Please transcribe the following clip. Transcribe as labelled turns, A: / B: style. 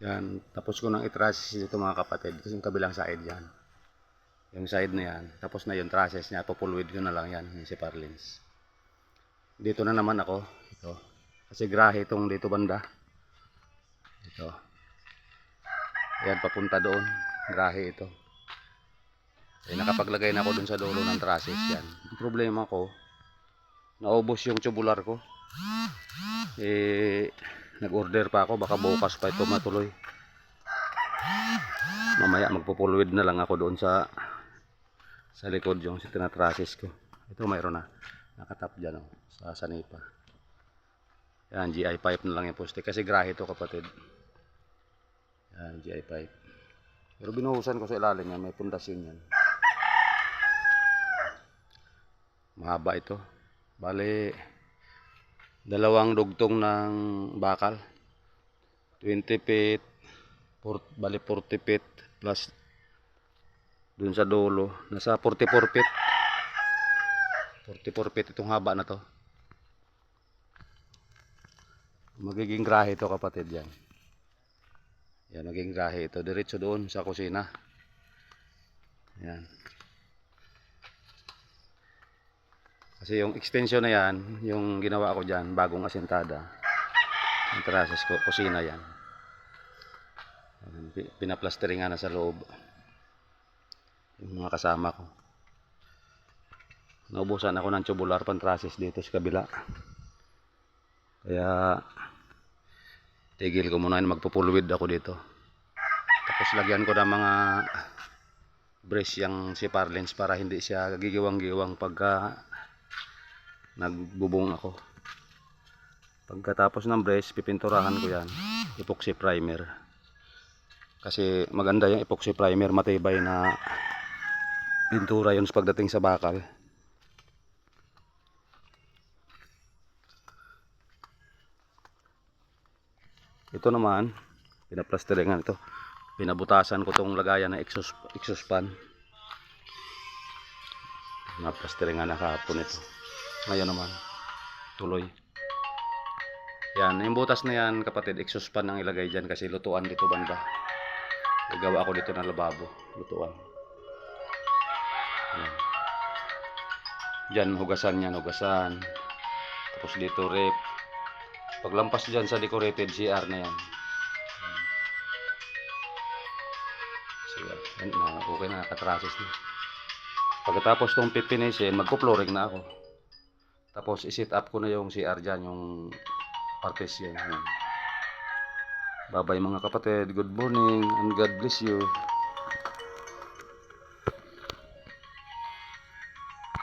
A: Yan, tapos ko nang i-trusses dito mga kapatid. Kasi yung kabilang side yan. Yung side na yan. Tapos na yung trusses niya. Pupulwid ko na lang yan. Yung si Parlins. Dito na naman ako. Ito. Kasi grahe itong dito banda. Ito. Ayan, papunta doon. Grahe ito. Eh, nakapaglagay na ako dun sa dulo ng trusses yan. Ang problema ko, naubos yung tubular ko. Eh, nag-order pa ako. Baka bukas pa ito matuloy. Mamaya magpupulwid na lang ako doon sa likod yung tinatrasis ko. Ito mayroon na. Nakatap dyan oh, sa sanipa. Yan, GI pipe na lang yung poste. Kasi grahe ito kapatid. Yan, GI pipe. Pero binuhusan ko sa ilalim yan. May pundasyon yan. Mahaba ito. Bale, dalawang dugtong ng bakal. 20 feet. Bale 40 feet plus dun sa dulo. Nasa 44 feet. 44 feet itong haba na to. Magiging grahe ito kapatid yan. Yan, magiging grahe ito. Diretso doon sa kusina. Yan. Kasi yung extension na yan, yung ginawa ko dyan, bagong asentada. Yung trusses ko, kusina yan. Pinaplastering nga na sa loob. Yung mga kasama ko. Naubusan ako ng tubular pantrasis dito sa kabila. Kaya tigil ko muna, magpupulwid ako dito. Tapos lagyan ko ng mga brace yung si Parlins para hindi siya gigiwang-giwang pagka nagbubong ako. Pagkatapos ng brace, pipinturahan ko yan. Epoxy primer. Kasi maganda yung epoxy primer, matibay na pintura yun pagdating sa bakal. Ito naman, pinaplasteringan ito. Pinabutasan ko tong lagayan ng exhaust fan. Pinaplasteringan na kahapon ito. Ngayon naman, tuloy. Yan, yung butas na yan kapatid, exhaust fan ang ilagay dyan kasi lutuan dito banda. Gagawa ako dito ng lababo, lutuan. Yan. Dyan, hugasan yan, hugasan. Tapos dito rep. Paglampas dyan sa decorated CR na yan. So, yan na, okay na, nakatrasis na. Pagkatapos itong pipinisin, magpo-flooring na ako. Tapos i-set up ko na yung CR dyan, yung partition. Bye-bye mga kapatid, good morning and God bless you.